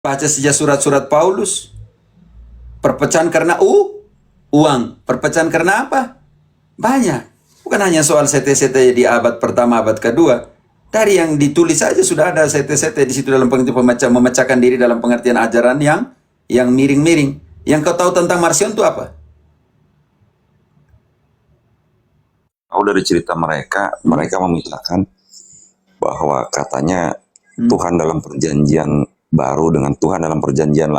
Baca saja surat-surat Paulus. Perpecahan karena uang. Perpecahan karena apa? Banyak. Bukan hanya soal sete-sete di abad pertama, abad kedua. Dari yang ditulis saja sudah ada sete-sete di situ dalam pengertian memecahkan diri dalam pengertian ajaran yang miring-miring. Yang kau tahu tentang Marcion itu apa? Tahu dari cerita mereka memisahkan bahwa katanya Tuhan dalam perjanjian baru dengan Tuhan dalam perjanjian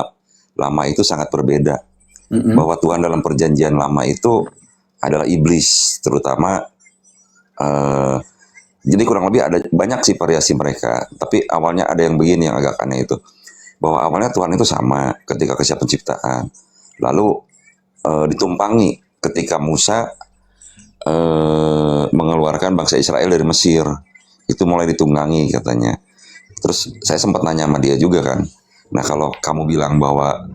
lama itu sangat berbeda. Bahwa Tuhan dalam perjanjian lama itu adalah iblis, terutama jadi kurang lebih ada banyak sih variasi mereka. Tapi awalnya ada yang begini yang agak aneh itu, bahwa awalnya Tuhan itu sama ketika Kisah Penciptaan, lalu ditumpangi ketika Musa mengeluarkan bangsa Israel dari Mesir, itu mulai ditunggangi katanya. Terus saya sempat nanya sama dia juga kan, nah kalau kamu bilang bahwa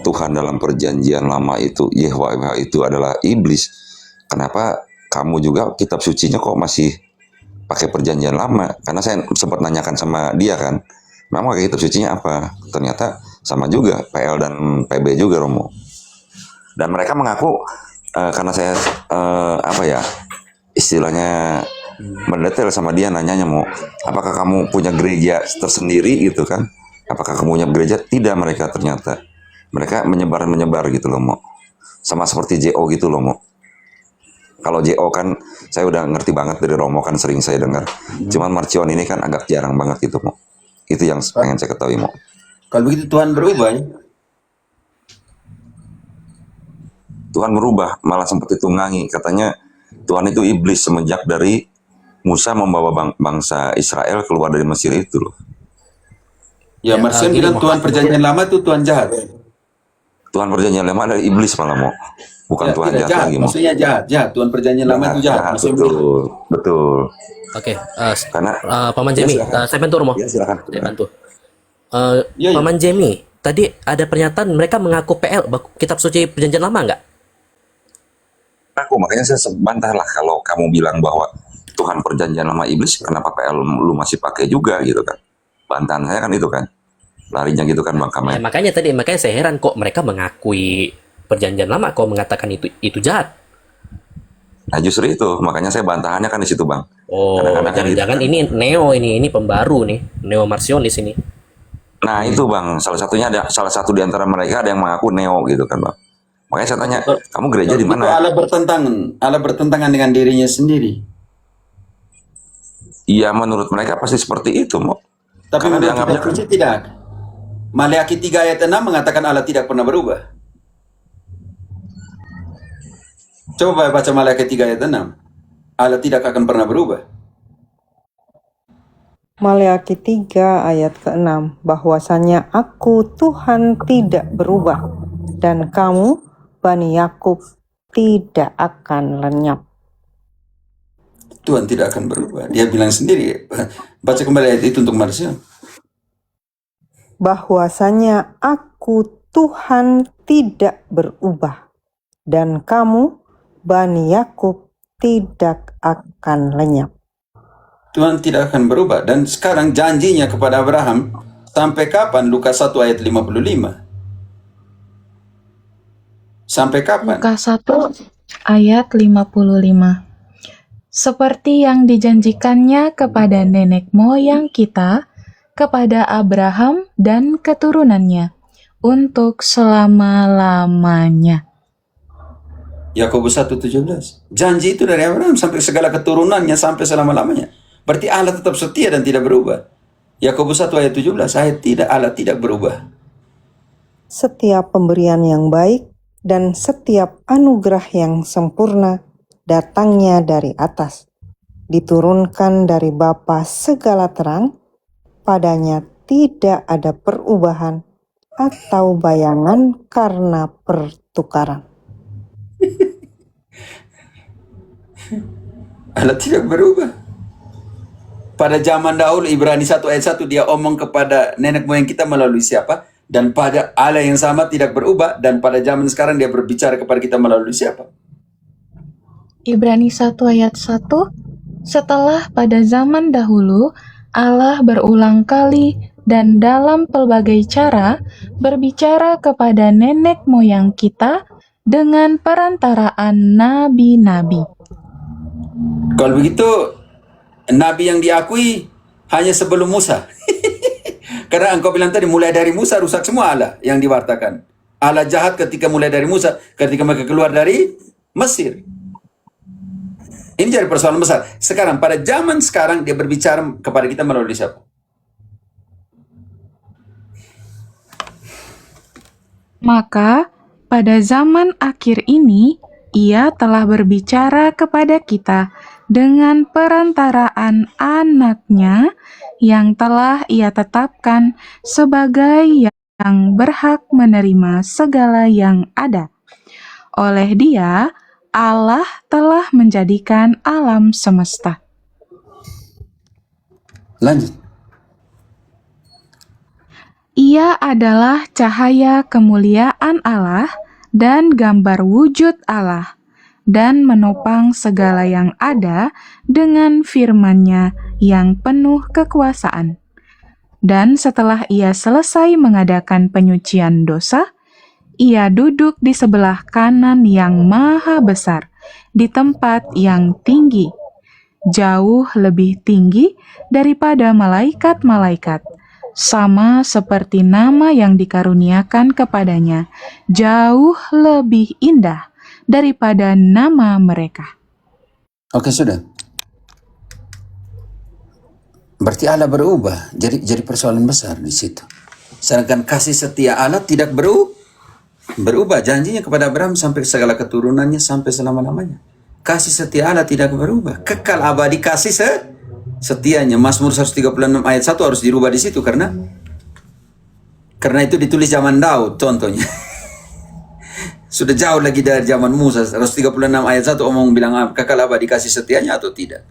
Tuhan dalam perjanjian lama itu Yahweh itu adalah iblis, kenapa kamu juga kitab sucinya kok masih pakai perjanjian lama? Karena saya sempat nanyakan sama dia kan, memang pakai kitab sucinya apa? Ternyata sama juga, PL dan PB juga Romo. Dan mereka mengaku karena saya apa ya istilahnya mendetail sama dia, nanyanya mau apakah kamu punya gereja tersendiri gitu kan? Apakah kamu punya gereja? Tidak, mereka ternyata mereka menyebar gitu loh, Mo. Sama seperti JO gitu loh, Mo. Kalau JO kan saya udah ngerti banget dari Romo, kan sering saya dengar. Cuman Marcion ini kan agak jarang banget gitu, Mo. Itu yang pengen saya ketahui, Mo. Kalau begitu Tuhan berubah ya? Tuhan merubah, malah sempat ditunggangi. Katanya Tuhan itu iblis semenjak dari Musa membawa bangsa Israel keluar dari Mesir itu loh. Ya, Marcion bilang Tuhan perjanjian lama itu Tuhan jahat. Tuhan perjanjian lama adalah iblis malah, Mo. Bukan Ya, Tuhan tidak jahat jahat, lagi, Mo. maksudnya jahat. Tuhan perjanjian lama itu jahat. Betul. Oke, Karena Paman Jemi, saya bantu Romo. Ya, silakan. Saya bantu. Ya. Paman Jemi, tadi ada pernyataan mereka mengaku PL, kitab suci perjanjian lama nggak? Makanya saya bantah lah kalau kamu bilang bahwa Tuhan perjanjian lama iblis, kenapa PL lu masih pakai juga gitu kan? Bantahan saya kan itu kan, larinya gitu kan Bang Kamen. Ya, makanya saya heran kok mereka mengakui perjanjian lama, kok mengatakan itu jahat. Nah justru itu, makanya saya bantahannya kan di situ Bang. Oh, jangan-jangan ini neo ini pembaru nih, neo Marcionis ini. Nah itu Bang, salah satu di antara mereka ada yang mengaku neo gitu kan Bang. Makanya saya tanya, kamu gereja di mana? Allah bertentangan dengan dirinya sendiri. Iya, menurut mereka pasti seperti itu, Mo. Tapi menurut kitab suci tidak. Maleakhi 3 ayat 6 mengatakan Allah tidak pernah berubah. Coba baca Maleakhi 3 ayat 6. Allah tidak akan pernah berubah. Maleakhi 3 ayat ke-6, bahwasanya aku Tuhan tidak berubah, dan kamu Bani Yakub tidak akan lenyap. Tuhan tidak akan berubah. Dia bilang sendiri. Baca kembali ayat itu untuk Marcion. Bahwasanya aku Tuhan tidak berubah, dan kamu Bani Yakub tidak akan lenyap. Tuhan tidak akan berubah. Dan sekarang janjinya kepada Abraham sampai kapan? Lukas 1 ayat 55. Sampai kapan? Lukas 1 ayat 55. Seperti yang dijanjikannya kepada nenek moyang kita, kepada Abraham dan keturunannya, untuk selama-lamanya. Yakobus 1:17. Janji itu dari Abraham sampai segala keturunannya sampai selama-lamanya. Berarti Allah tetap setia dan tidak berubah. Yakobus 1 ayat 17, Allah tidak berubah. Setiap pemberian yang baik dan setiap anugerah yang sempurna datangnya dari atas, diturunkan dari Bapa segala terang, padanya tidak ada perubahan atau bayangan karena pertukaran. Allah tidak berubah. Pada zaman dahulu Ibrani 1 ayat 1 dia omong kepada nenek moyang kita melalui siapa? Dan pada Allah yang sama tidak berubah. Dan pada zaman sekarang dia berbicara kepada kita melalui siapa? Ibrani 1 ayat 1, setelah pada zaman dahulu Allah berulang kali dan dalam pelbagai cara berbicara kepada nenek moyang kita dengan perantaraan nabi-nabi. Kalau begitu, nabi yang diakui hanya sebelum Musa. Karena engkau bilang tadi, mulai dari Musa rusak semua Allah yang diwartakan. Allah jahat ketika mulai dari Musa, ketika mereka keluar dari Mesir. Ini jadi persoalan besar. Sekarang, pada zaman sekarang, dia berbicara kepada kita melalui siapa? Maka, pada zaman akhir ini, Ia telah berbicara kepada kita dengan perantaraan Anak-Nya yang telah Ia tetapkan sebagai yang berhak menerima segala yang ada. Oleh Dia, Allah telah menjadikan alam semesta. Lanjut. Ia adalah cahaya kemuliaan Allah dan gambar wujud Allah, dan menopang segala yang ada dengan firman-Nya yang penuh kekuasaan. Dan setelah Ia selesai mengadakan penyucian dosa, Ia duduk di sebelah kanan yang maha besar, di tempat yang tinggi, jauh lebih tinggi daripada malaikat-malaikat, sama seperti nama yang dikaruniakan kepadanya, jauh lebih indah daripada nama mereka. Oke, sudah. Berarti Allah berubah. Jadi persoalan besar di situ. Sedangkan kasih setia Allah tidak berubah. Janjinya kepada Abraham sampai segala keturunannya sampai selama-lamanya. Kasih setia Allah tidak berubah. Kekal abadi kasih setianya. Mazmur 136 ayat 1 harus dirubah di situ karena itu ditulis zaman Daud contohnya. Sudah jauh lagi dari zaman Musa. 136 ayat 1 omong bilang kekal abadi kasih setianya atau tidak.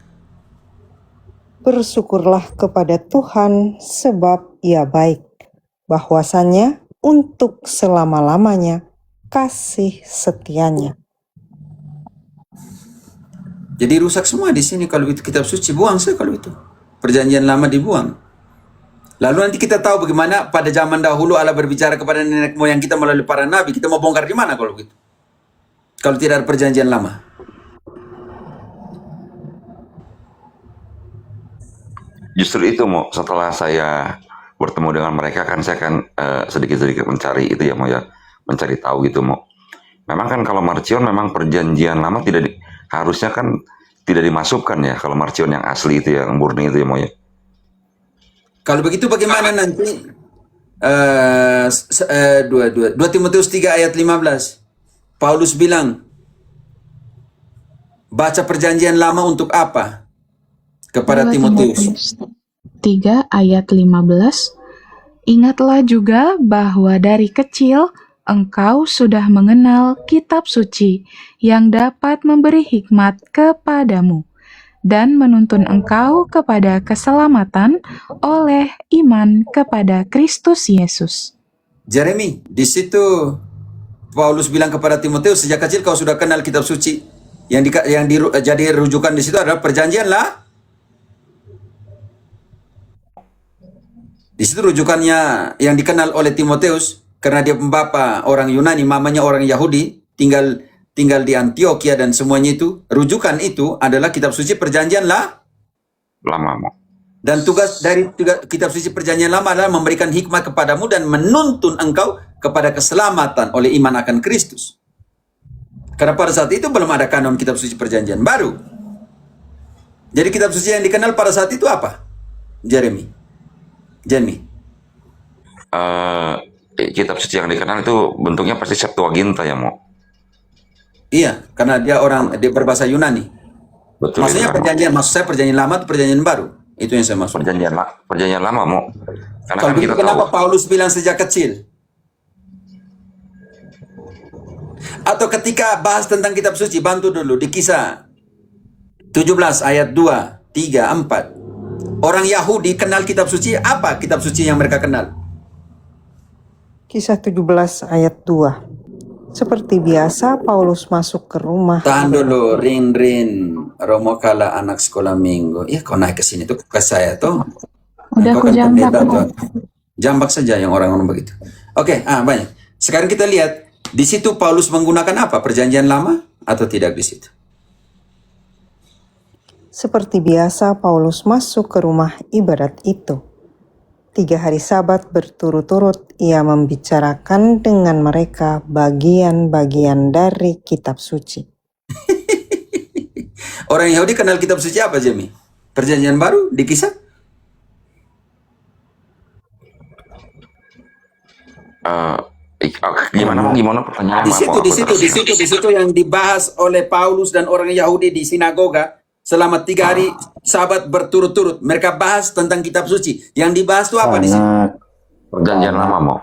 Bersyukurlah kepada Tuhan sebab Ia baik, bahwasannya untuk selama-lamanya kasih setianya. Jadi rusak semua di sini kalau itu kitab suci, buang saja kalau itu. Perjanjian lama dibuang. Lalu nanti kita tahu bagaimana pada zaman dahulu Allah berbicara kepada nenek moyang kita melalui para nabi. Kita mau bongkar di mana kalau begitu? Kalau tidak ada perjanjian lama. Justru itu mau setelah saya bertemu dengan mereka kan saya kan sedikit-sedikit mencari itu ya mau ya, mencari tahu gitu mau. Memang kan kalau Marcion memang perjanjian lama harusnya kan tidak dimasukkan ya kalau Marcion yang asli itu yang murni itu ya mau ya. Kalau begitu bagaimana nanti 2 Timotius 3 ayat 15. Paulus bilang, baca perjanjian lama untuk apa? Kepada 2 Timotius. 3 ayat 15. Ingatlah juga bahwa dari kecil engkau sudah mengenal kitab suci yang dapat memberi hikmat kepadamu dan menuntun engkau kepada keselamatan oleh iman kepada Kristus Yesus. Jeremy, di situ Paulus bilang kepada Timotius, sejak kecil kau sudah kenal kitab suci. Jadi rujukan di situ adalah perjanjian lah. Di situ rujukannya yang dikenal oleh Timotius karena dia bapa orang Yunani, mamanya orang Yahudi, tinggal di Antioquia dan semuanya itu. Rujukan itu adalah kitab suci perjanjian lama mau. Dan tugas dari kitab suci perjanjian lama adalah memberikan hikmat kepadamu dan menuntun engkau kepada keselamatan oleh iman akan Kristus. Karena pada saat itu belum ada kanon kitab suci perjanjian baru. Jadi kitab suci yang dikenal pada saat itu apa? Jeremy. Kitab suci yang dikenal itu bentuknya pasti Septuaginta ya mau. Iya, karena dia berbahasa Yunani. Betul. Maksudnya maksud saya perjanjian lama atau perjanjian baru? Itu yang saya maksud. Perjanjian lama mau. Karena Kalau kan kita kenapa tahu. Paulus bilang sejak kecil? Atau ketika bahas tentang kitab suci, bantu dulu di Kisah 17 ayat 2, 3, 4. Orang Yahudi kenal kitab suci, apa kitab suci yang mereka kenal? Kisah 17 ayat 2. Seperti biasa Paulus masuk ke rumah. Tahan dulu, Rin, Romo Kala anak sekolah minggu. Iya, kau naik ke sini tuh ke saya tuh. Udah Engkau aku kan jambak. pendeta tuh. Jambak saja yang orang-orang begitu. Oke, banyak. Sekarang kita lihat di situ Paulus menggunakan apa? Perjanjian lama atau tidak di situ? Seperti biasa, Paulus masuk ke rumah ibadat itu. 3 hari Sabat berturut-turut ia membicarakan dengan mereka bagian-bagian dari kitab suci. Orang Yahudi kenal kitab suci apa, Jemi? Perjanjian baru di Kisah? Gimana pertanyaannya? Di situ yang dibahas oleh Paulus dan orang Yahudi di sinagoga selama 3 hari Sabat berturut-turut. Mereka bahas tentang kitab suci. Yang dibahas itu apa di situ? Perjanjian lama mau.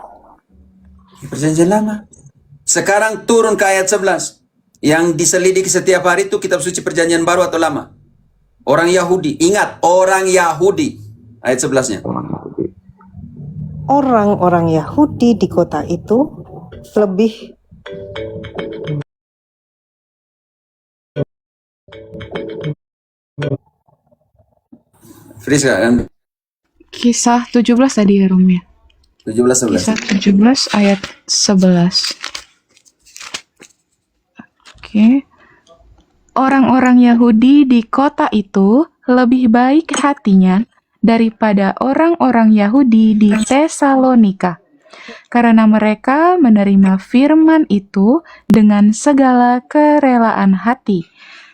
Perjanjian lama. Sekarang turun ke ayat 11. Yang diselidiki setiap hari itu kitab suci perjanjian baru atau lama? Orang Yahudi. Ingat, orang Yahudi. Ayat 11-nya. Orang-orang Yahudi di kota itu lebih Friska kan? Kisah 17 tadi ya, Rum ya? 17-11. Kisah 17 ayat 11. Oke. Orang-orang Yahudi di kota itu lebih baik hatinya daripada orang-orang Yahudi di Tesalonika, karena mereka menerima firman itu dengan segala kerelaan hati,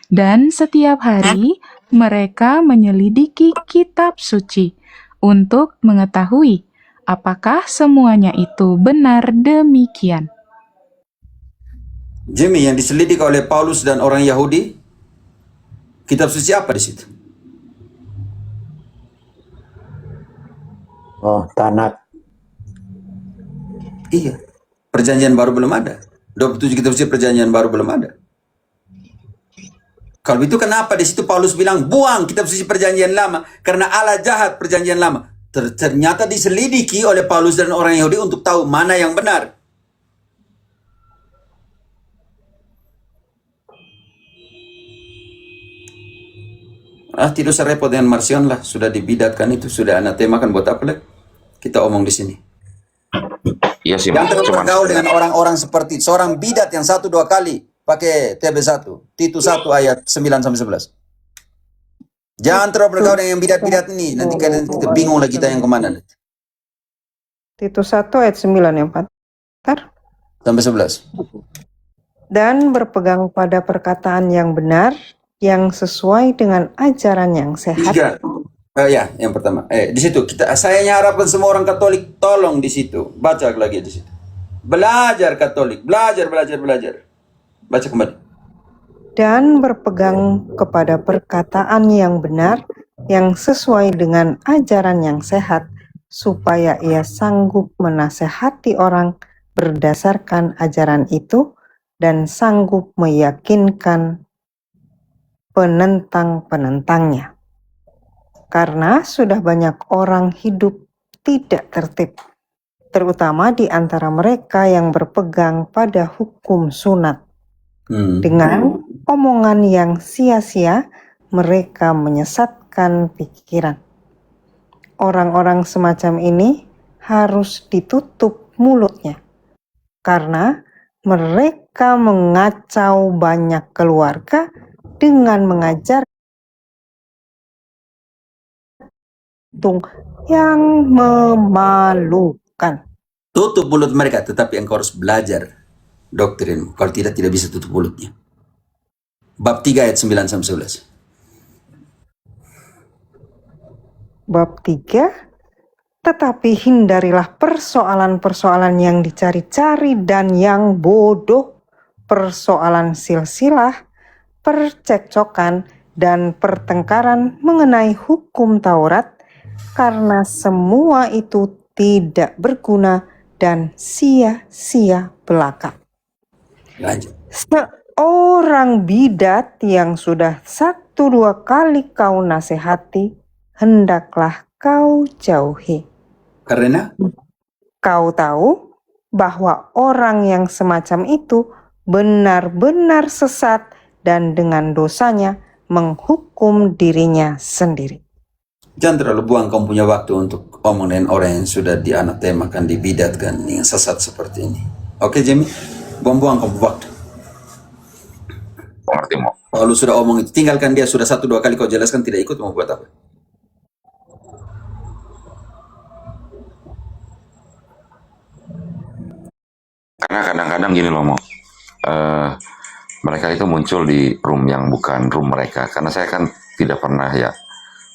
dan setiap hari mereka menyelidiki kitab suci untuk mengetahui apakah semuanya itu benar demikian. Jimmy, yang diselidik oleh Paulus dan orang Yahudi, kitab suci apa di situ? Oh, Tanakh. Iya. Perjanjian baru belum ada. 27 kitab suci perjanjian baru belum ada. Kalau itu kenapa di situ Paulus bilang buang kitab suci perjanjian lama karena Allah jahat perjanjian lama. Ternyata diselidiki oleh Paulus dan orang Yahudi untuk tahu mana yang benar. Tidak usah repot dengan Marsion lah, sudah dibidatkan itu, sudah anatemakan buat apa lagi? Kita omong di sini. Iya sih, Jangan terlalu cuman bergaul dengan orang-orang seperti seorang bidat yang 1-2 kali pakai TB1, Titus 1 ayat 9-11. Jangan terlalu bergaul dengan yang bidat-bidat ini, nanti kalian kita bingung lah kita yang kemana. Titus 1 ayat 9 yang 4. Sampai 11. Dan berpegang pada perkataan yang benar, yang sesuai dengan ajaran yang sehat. 3. Ya, yang pertama. Di situ saya harapkan semua orang Katolik tolong di situ. Baca lagi di situ. Belajar Katolik, belajar. Baca kembali. Dan berpegang kepada perkataan yang benar, yang sesuai dengan ajaran yang sehat, supaya ia sanggup menasehati orang berdasarkan ajaran itu, dan sanggup meyakinkan penentang-penentangnya. Karena sudah banyak orang hidup tidak tertib, terutama di antara mereka yang berpegang pada hukum sunat. Dengan omongan yang sia-sia, mereka menyesatkan pikiran. Orang-orang semacam ini harus ditutup mulutnya, karena mereka mengacau banyak keluarga dengan mengajar yang memalukan. Tutup mulut mereka, tetapi engkau harus belajar doktrin. Kalau tidak bisa tutup mulutnya. Bab 3 ayat 9-11. Bab 3. Tetapi hindarilah persoalan-persoalan yang dicari-cari dan yang bodoh, persoalan silsilah, percekcokan, dan pertengkaran mengenai hukum Taurat, karena semua itu tidak berguna dan sia-sia belaka. Lanjut. Seorang bidat yang sudah 1-2 kali kau nasihati, hendaklah kau jauhi. Karena Kau tahu bahwa orang yang semacam itu benar-benar sesat dan dengan dosanya menghukum dirinya sendiri. Jangan terlalu buang kamu punya waktu untuk omong dengan orang yang sudah dianatemakan, dibidatkan, yang sesat seperti ini. Oke, Jamie? Buang-buang kamu waktu. Mengerti mau? Kalau sudah omong itu, tinggalkan dia. Sudah 1-2 kali kau jelaskan tidak ikut, mau buat apa? Karena kadang-kadang gini loh, mau. Mereka itu muncul di room yang bukan room mereka. Karena saya kan tidak pernah ya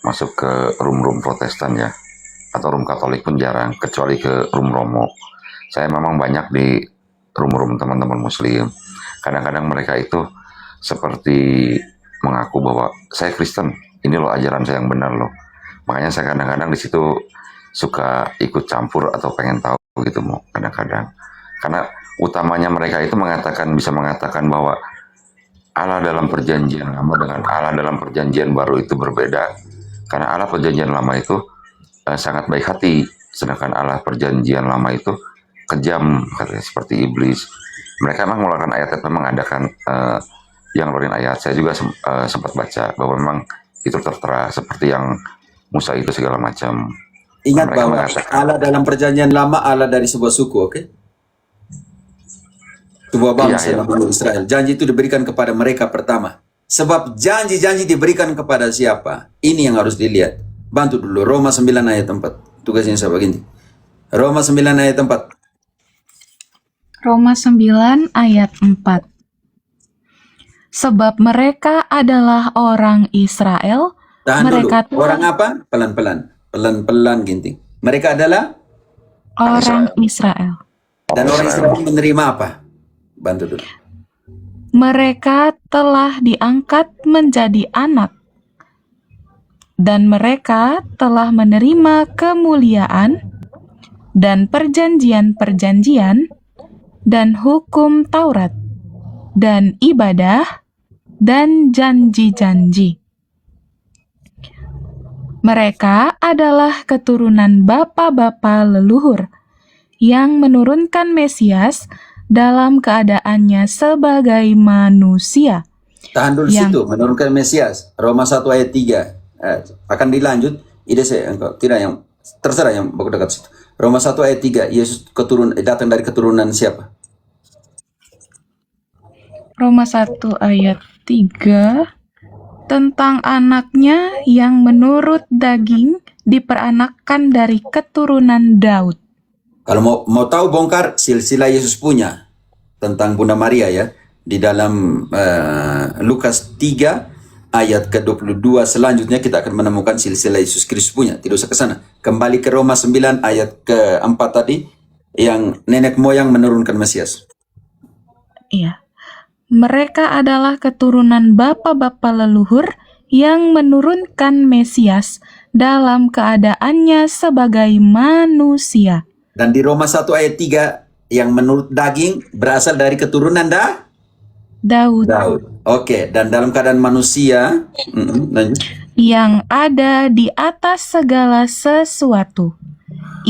masuk ke room-room Protestan ya. Atau room Katolik pun jarang, kecuali ke room Romo. Saya memang banyak di room-room teman-teman Muslim. Kadang-kadang mereka itu seperti mengaku bahwa saya Kristen, ini loh ajaran saya yang benar loh. Makanya saya kadang-kadang di situ suka ikut campur atau pengen tahu gitu mau kadang-kadang. Karena utamanya mereka itu bisa mengatakan bahwa Allah dalam perjanjian lama dengan Allah dalam perjanjian baru itu berbeda. Karena Allah perjanjian lama itu sangat baik hati, sedangkan Allah perjanjian lama itu kejam, katanya, seperti iblis. Mereka memang mengeluarkan ayat itu mengadakan yang ngeluarin ayat. Saya juga sempat baca bahwa memang itu tertera seperti yang Musa itu segala macam. Ingat Mereka bahwa mengatakan Allah dalam perjanjian lama, Allah dari sebuah suku, oke? Sebuah bangsa Iya, iya. namanya Israel. Janji itu diberikan kepada mereka pertama. Sebab janji-janji diberikan kepada siapa? Ini yang harus dilihat. Bantu dulu, Roma 9 ayat 4. Tugasnya saya begini. Roma 9 ayat 4. Roma 9 ayat 4. Sebab mereka adalah orang Israel, Tahan mereka dulu. Orang apa? Pelan-pelan. Pelan-pelan, Ginting. Mereka adalah, orang Israel. dan orang Israel menerima apa? Bantu dulu. Mereka telah diangkat menjadi anak, dan mereka telah menerima kemuliaan dan perjanjian-perjanjian dan hukum Taurat dan ibadah dan janji-janji. Mereka adalah keturunan bapa-bapa leluhur yang menurunkan Mesias dalam keadaannya sebagai manusia. Tahan dulu situ, menurunkan Mesias. Roma 1 ayat 3. Akan dilanjut. Ide saya, engkau tidak yang terserah yang baku dekat situ. Roma 1 ayat 3. Yesus datang dari keturunan siapa? Roma 1 ayat 3 tentang anaknya yang menurut daging diperanakkan dari keturunan Daud. Kalau mau tahu bongkar silsilah Yesus punya tentang Bunda Maria ya, di dalam Lukas 3 ayat ke-22 selanjutnya kita akan menemukan silsilah Yesus Kristus punya. Tidak usah ke sana. Kembali ke Roma 9 ayat ke-4 tadi yang nenek moyang menurunkan Mesias. Iya. Mereka adalah keturunan bapa-bapa leluhur yang menurunkan Mesias dalam keadaannya sebagai manusia. Dan di Roma 1 ayat 3 yang menurut daging berasal dari keturunan Daud. Oke, dan dalam keadaan manusia lanjut. Yang ada di atas segala sesuatu.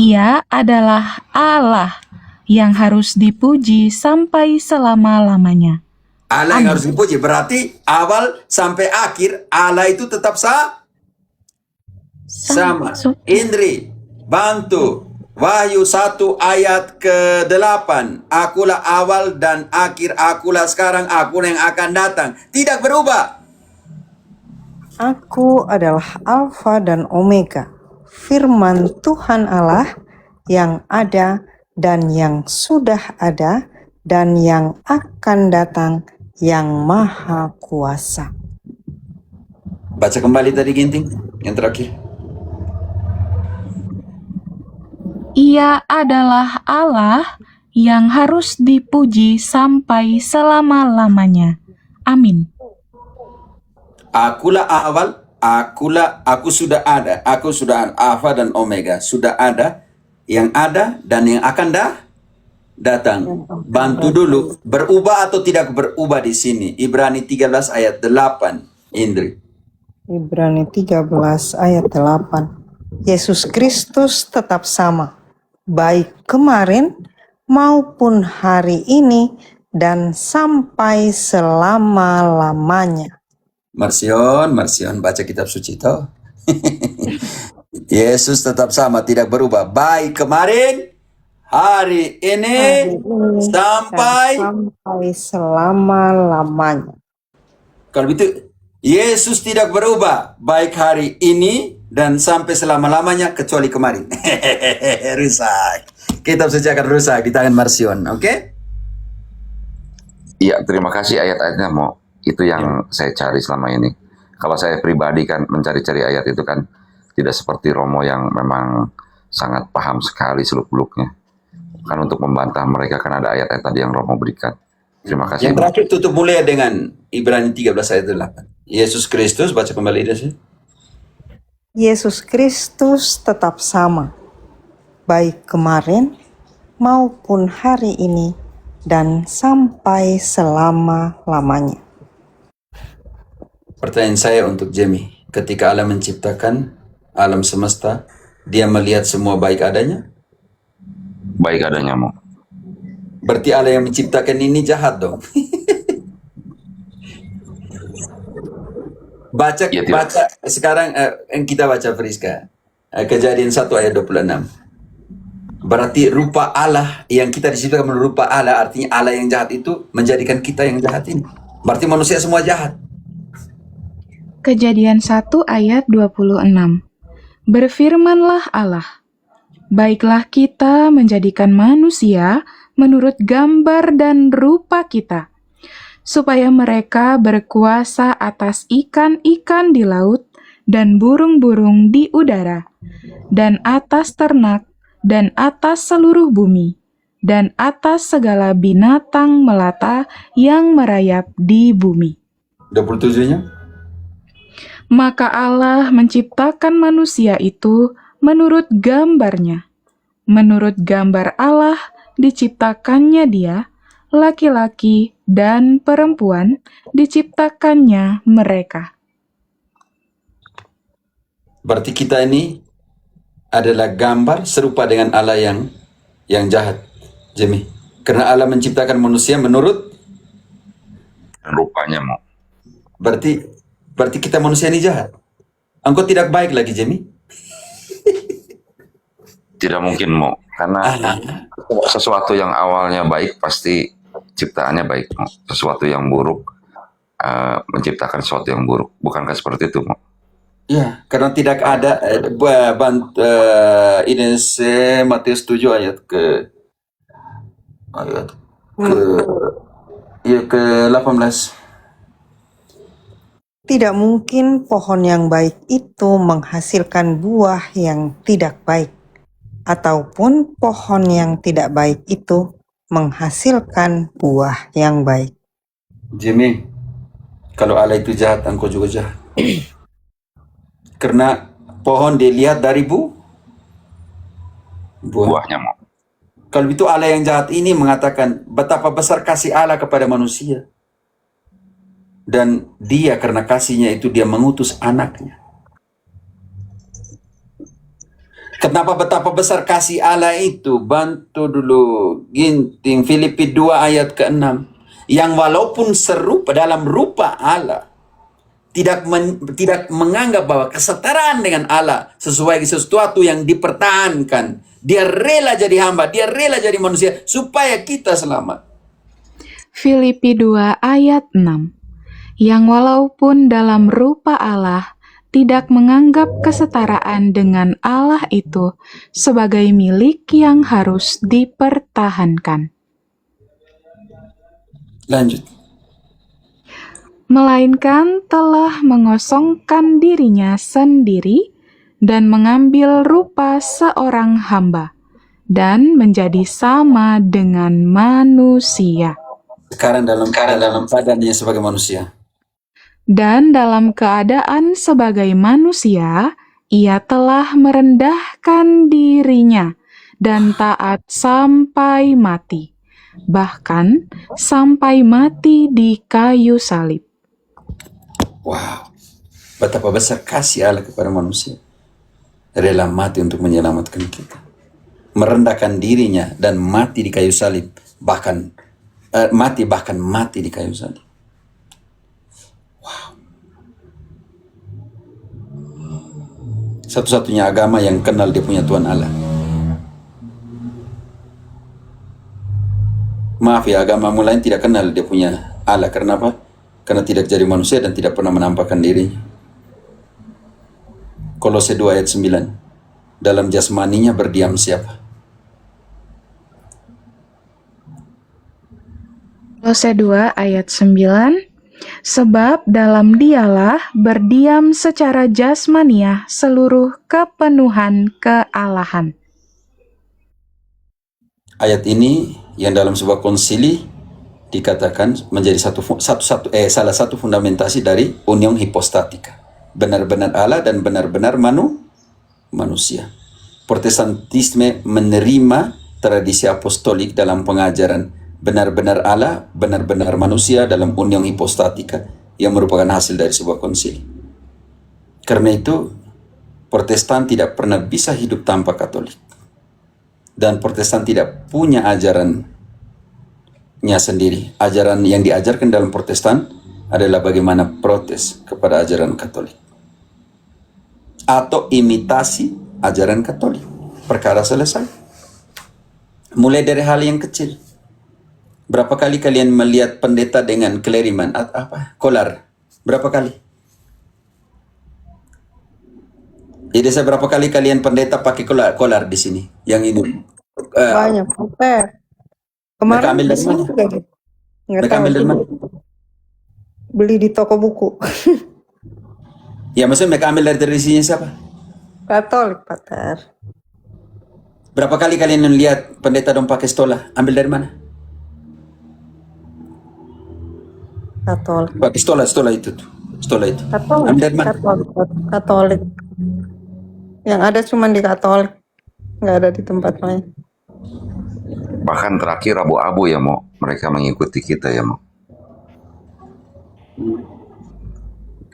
Ia adalah Allah yang harus dipuji sampai selama-lamanya. Allah yang harus dipuji, berarti awal sampai akhir Allah itu tetap sama. Indri, bantu. Wahyu 1 ayat ke-8. Akulah awal dan akhir, akulah sekarang, akulah yang akan datang. Tidak berubah. Aku adalah Alfa dan Omega, firman Tuhan Allah yang ada dan yang sudah ada dan yang akan datang, yang maha kuasa. Baca kembali tadi Ginting, yang terakhir. Ia adalah Allah yang harus dipuji sampai selama-lamanya. Amin. Akulah awal, aku sudah ada, Alfa dan Omega, sudah ada, yang ada dan yang akan datang. Bantu dulu, berubah atau tidak berubah di sini. Ibrani 13 ayat 8, Indri. Ibrani 13 ayat 8. Yesus Kristus tetap sama, baik kemarin maupun hari ini dan sampai selama-lamanya. Marsion, baca kitab suci toh. Yesus tetap sama, tidak berubah. Baik kemarin, hari ini, Hari ini dan sampai. sampai selama-lamanya. Kalau itu, Yesus tidak berubah. Baik hari ini dan sampai selama-lamanya kecuali kemarin. Rusak. Kitab Sejarah rusak di tangan Marsion, oke? Iya, terima kasih ayat-ayatnya mau. Itu yang saya cari selama ini. Kalau saya pribadi kan mencari-cari ayat itu kan tidak seperti Romo yang memang sangat paham sekali seluk-beluknya. Kan untuk membantah mereka kan ada ayat-ayat tadi yang Romo berikan. Terima kasih. Yang terakhir tutup mulai dengan Ibrani 13 ayat 8. Yesus Kristus, baca kembali itu. Yesus Kristus tetap sama, baik kemarin maupun hari ini dan sampai selama-lamanya. Pertanyaan saya untuk Jamie, ketika Allah menciptakan alam semesta, dia melihat semua baik adanya? Baik adanya mau. Berarti Allah yang menciptakan ini jahat dong. Baca, Ya, tidak. baca sekarang kita baca Friska. Kejadian 1 ayat 26. Berarti rupa Allah yang kita diciptakan menurut rupa Allah, artinya Allah yang jahat itu menjadikan kita yang jahat ini. Berarti manusia semua jahat. Kejadian 1 ayat 26. Berfirmanlah Allah, baiklah kita menjadikan manusia menurut gambar dan rupa kita, supaya mereka berkuasa atas ikan-ikan di laut dan burung-burung di udara, dan atas ternak, dan atas seluruh bumi, dan atas segala binatang melata yang merayap di bumi. 27-nya. Maka Allah menciptakan manusia itu menurut gambarnya. Menurut gambar Allah diciptakannya dia, laki-laki dan perempuan diciptakannya mereka. Berarti kita ini adalah gambar serupa dengan Allah yang jahat, Jamie. Karena Allah menciptakan manusia menurut, Rupanya mau. berarti kita manusia ini jahat. Engkau tidak baik lagi, Jamie. Tidak mungkin mau. Karena sesuatu yang awalnya baik pasti ciptaannya baik. Mo. Sesuatu yang buruk menciptakan sesuatu yang buruk. Bukankah seperti itu mau? Ya, karena tidak ada ini Matius 7 ayat ke 18. Tidak mungkin pohon yang baik itu menghasilkan buah yang tidak baik, ataupun pohon yang tidak baik itu menghasilkan buah yang baik. Jimmy, kalau Allah itu jahat, engkau juga jahat. Karena pohon dilihat dari buah. Buahnya mau. Kalau itu Allah yang jahat ini mengatakan betapa besar kasih Allah kepada manusia. Dan dia karena kasihnya itu dia mengutus anaknya. Kenapa betapa besar kasih Allah itu? Bantu dulu ginting Filipi 2 ayat ke-6. Yang walaupun serupa dalam rupa Allah, tidak menganggap bahwa kesetaraan dengan Allah sesuai sesuatu yang dipertahankan. Dia rela jadi hamba, dia rela jadi manusia supaya kita selamat. Filipi 2 ayat 6. Yang walaupun dalam rupa Allah tidak menganggap kesetaraan dengan Allah itu sebagai milik yang harus dipertahankan. Lanjut. Melainkan telah mengosongkan dirinya sendiri dan mengambil rupa seorang hamba dan menjadi sama dengan manusia. Sekarang dalam keadaannya sebagai manusia. Dan dalam keadaan sebagai manusia, ia telah merendahkan dirinya dan taat sampai mati, bahkan sampai mati di kayu salib. Wow, betapa besar kasih Allah kepada manusia. Rela mati untuk menyelamatkan kita. Merendahkan dirinya dan mati di kayu salib, bahkan mati di kayu salib. Satu-satunya agama yang kenal dia punya Tuhan Allah. Maaf ya, agama lain tidak kenal dia punya Allah. Karena apa? Karena tidak jadi manusia dan tidak pernah menampakkan dirinya. Kolose 2 ayat 9. Dalam jasmaninya berdiam siapa? Kolose 2 ayat 9. Sebab dalam dialah berdiam secara jasmaniah seluruh kepenuhan kealahan. Ayat ini yang dalam sebuah konsili dikatakan menjadi salah satu fundamentasi dari union hipostatika. Benar-benar Allah dan benar-benar manusia. Protestantisme menerima tradisi apostolik dalam pengajaran benar-benar Allah, benar-benar manusia dalam union hipostatika yang merupakan hasil dari sebuah konsili. Karena itu, Protestan tidak pernah bisa hidup tanpa Katolik. Dan Protestan tidak punya ajarannya sendiri. Ajaran yang diajarkan dalam Protestan adalah bagaimana protes kepada ajaran Katolik. Atau imitasi ajaran Katolik. Perkara selesai. Mulai dari hal yang kecil. Berapa kali kalian melihat pendeta dengan keleriman? Kolar? Berapa kali? Di desa berapa kali kalian pendeta pakai kolar di sini? Yang ini. Banyak, Pak. Mereka Kemarin ambil di dari sini mana? juga gitu. Nggak Mereka tahu. ambil dari mana? Beli di toko buku. Ya maksudnya mereka ambil dari tradisinya siapa? Katolik, Pater. Berapa kali kalian lihat pendeta dong pakai stola? Ambil dari mana? Katolik. Pakai stola itu tuh. Stola itu. Katolik. Ambil dari mana? Katolik. Yang ada cuma di Katolik. Nggak ada di tempat lain. Bahkan terakhir abu-abu ya mau mereka mengikuti kita ya mau.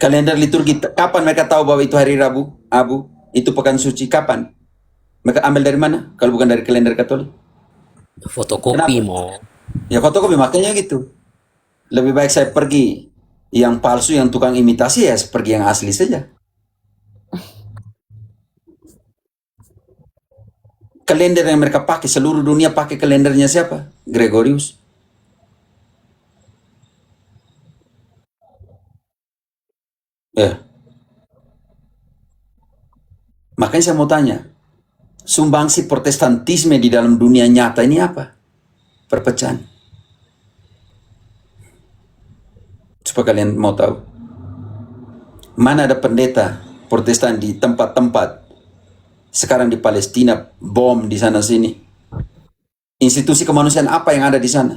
Kalender liturgi, kapan mereka tahu bahwa itu hari Rabu? Abu, itu pekan suci, kapan? Mereka ambil dari mana? Kalau bukan dari kalender Katolik? Fotokopi Kenapa? mau. Ya fotokopi, makanya gitu. Lebih baik saya pergi yang palsu, yang tukang imitasi, ya pergi yang asli saja. Kalender yang mereka pakai, seluruh dunia pakai kalendernya siapa? Gregorius. Ya. Makanya saya mau tanya, sumbangsi Protestantisme di dalam dunia nyata ini apa? Perpecahan. Supaya kalian mau tahu. Mana ada pendeta Protestan di tempat-tempat. Sekarang di Palestina, bom di sana sini. Institusi kemanusiaan apa yang ada di sana?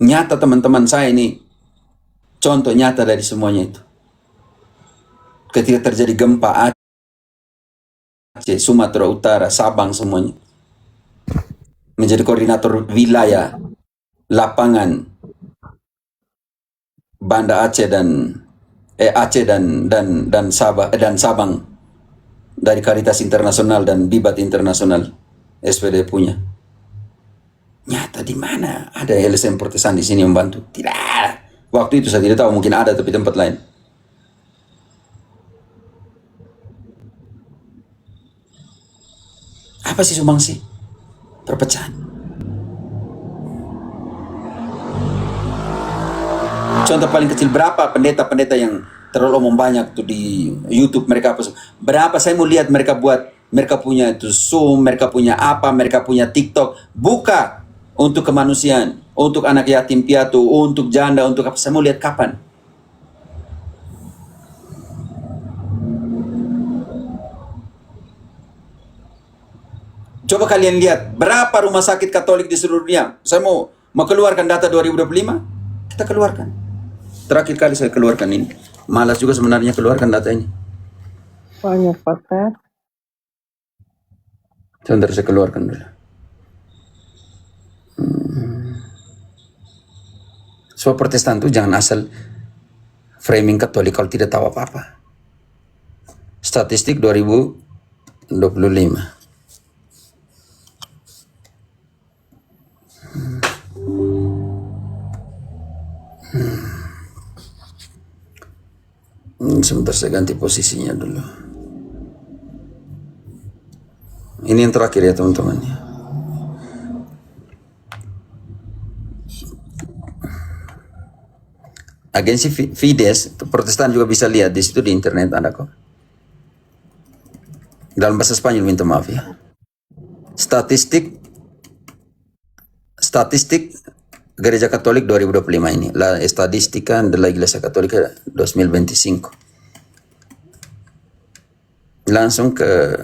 Nyata teman-teman saya ini, contoh nyata dari semuanya itu. Ketika terjadi gempa Aceh, Sumatera Utara, Sabang semuanya. Menjadi koordinator wilayah, lapangan, Banda Aceh dan Sabang dari Caritas Internasional dan Bibat Internasional SPD punya. Nyata di mana ada LSM Protestan di sini membantu? Tidak. Waktu itu saya tidak tahu, mungkin ada tapi tempat lain. Apa sih sumbangsi? Perpecahan. Contoh paling kecil, berapa pendeta-pendeta yang terlalu omong banyak tuh di YouTube mereka apa? Berapa saya mau lihat mereka buat, mereka punya itu Zoom, mereka punya apa, mereka punya TikTok, buka untuk kemanusiaan, untuk anak yatim piatu, untuk janda, untuk apa? Saya mau lihat kapan. Coba kalian lihat berapa rumah sakit Katolik di seluruh dunia. Saya mau keluarkan data 2025, kita keluarkan. Terakhir kali saya keluarkan ini. Malas juga sebenarnya keluarkan data ini. Banyak, Pater. Sebentar saya keluarkan dulu. So Protestan itu jangan asal framing Katolik kalau tidak tahu apa-apa. Statistik 2025. Sebentar saya ganti posisinya dulu. Ini yang terakhir ya teman-teman. Agensi Fides, Protestan juga bisa lihat di situ di internet ada kok. Dalam bahasa Spanyol, minta maaf ya. Statistik Gereja Katolik 2025 ini. La Estadística de la Iglesia Católica 2025. Langsung ke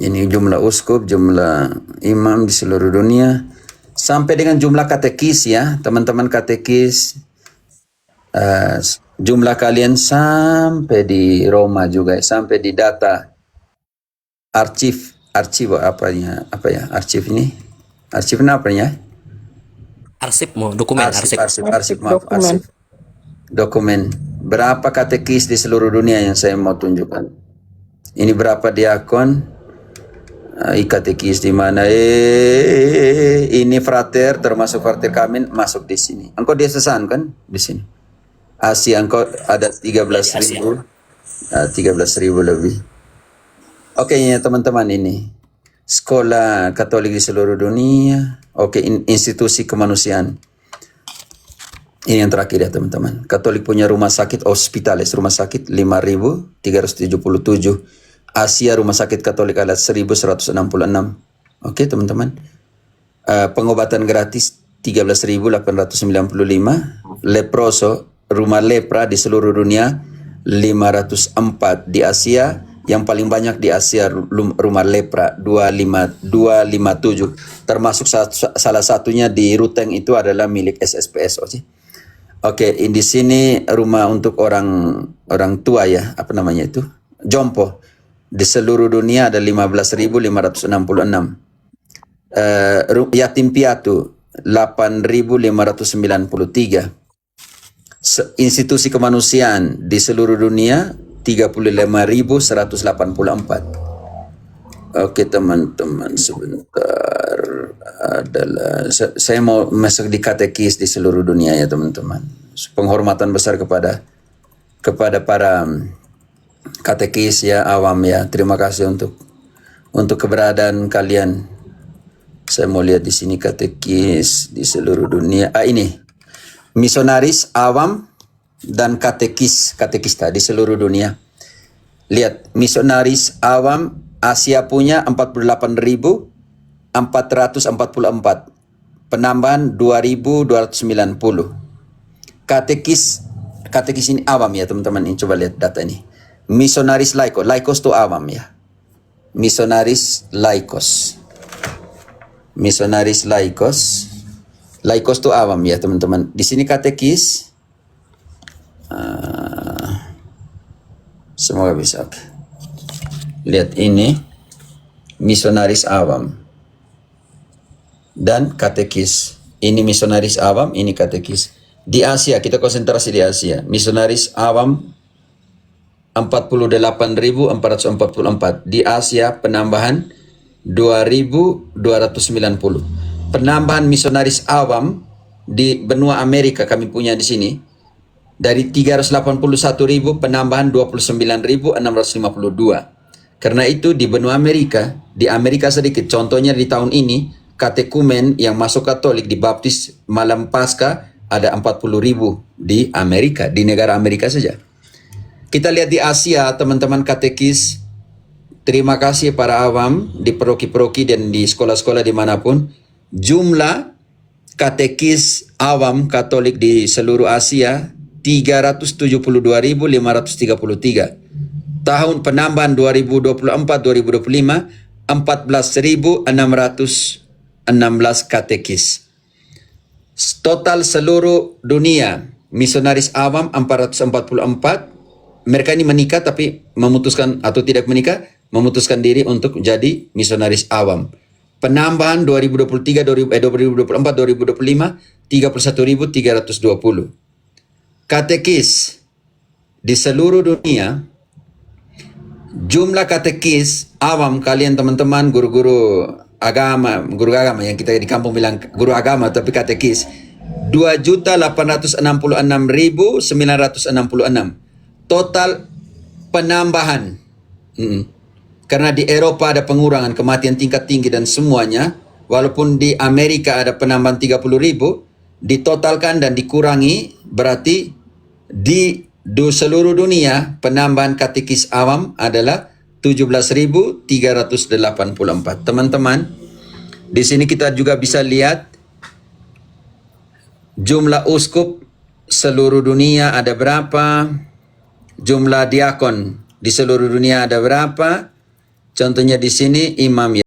ini jumlah uskup, jumlah imam di seluruh dunia, sampai dengan jumlah katekis ya, teman-teman katekis, jumlah kalian sampai di Roma juga, sampai di data arsip apa ya, arsip ini apa ya? Arsip mau dokumen Arsip, maaf, arsip. Dokumen. Berapa katekis di seluruh dunia yang saya mau tunjukkan. Ini berapa diakon, katekis di mana? Ini frater, termasuk frater kami masuk di sini. Engkau diocesan kan di sini. Asia engkau ada 13.000. 13.000 lebih. Oke ya teman-teman, ini sekolah Katolik di seluruh dunia. Oke, institusi kemanusiaan. Ini yang terakhir ya teman-teman. Katolik punya rumah sakit, hospitales, rumah sakit 5.377. Asia rumah sakit Katolik ada 1.166. Oke teman-teman. Pengobatan gratis 13.895. Leproso, rumah lepra di seluruh dunia 504. Di Asia, yang paling banyak di Asia rumah lepra 257. Termasuk salah satunya di Ruteng itu adalah milik SSPS. Oke, di sini rumah untuk orang tua ya, apa namanya itu? Jompo. Di seluruh dunia ada 15.566. Yatim piatu 8.593. Institusi kemanusiaan di seluruh dunia 35.184. Oke teman-teman, sebentar, adalah saya mau masuk di katekis di seluruh dunia ya teman-teman. Penghormatan besar kepada para katekis ya, awam ya. Terima kasih untuk keberadaan kalian. Saya mau lihat di sini katekis di seluruh dunia. Ini misionaris, awam, dan katekista di seluruh dunia. Lihat, misionaris awam Asia punya 48.444. Penambahan 2.290. Katekis ini awam ya teman-teman. Ini coba lihat data ini. Misionaris laikos itu awam ya. Misionaris laikos itu awam ya teman-teman. Di sini katekis. Semoga bisa. Oke. Lihat ini misionaris awam dan katekis. Ini misionaris awam, ini katekis. Di Asia, kita konsentrasi di Asia. Misionaris awam 48.444. Di Asia penambahan 2.290. Penambahan misionaris awam di benua Amerika kami punya di sini. Dari 381.000 penambahan 29.652. Karena itu di benua Amerika, di Amerika sedikit. Contohnya di tahun ini, katekumen yang masuk Katolik di Baptis malam Paskah ada 40.000 di Amerika, di negara Amerika saja. Kita lihat di Asia, teman-teman katekis. Terima kasih para awam di paroki-paroki dan di sekolah-sekolah dimanapun. Jumlah katekis awam Katolik di seluruh Asia 372.533. Tahun penambahan 2024-2025 14.616 katekis. Total seluruh dunia misionaris awam 444. Mereka ini menikah tapi memutuskan atau tidak menikah, memutuskan diri untuk jadi misionaris awam. Penambahan 2023, 2024, 2025 31.320. Katekis di seluruh dunia, jumlah katekis awam kalian teman-teman, guru-guru guru agama yang kita di kampung bilang guru agama tapi katekis 2.866.966 total penambahan. Karena di Eropa ada pengurangan kematian tingkat tinggi dan semuanya, walaupun di Amerika ada penambahan 30.000, ditotalkan dan dikurangi berarti di seluruh dunia penambahan katekis awam adalah 17.384. Teman-teman, di sini kita juga bisa lihat jumlah uskup seluruh dunia ada berapa, jumlah diakon di seluruh dunia ada berapa. Contohnya di sini imam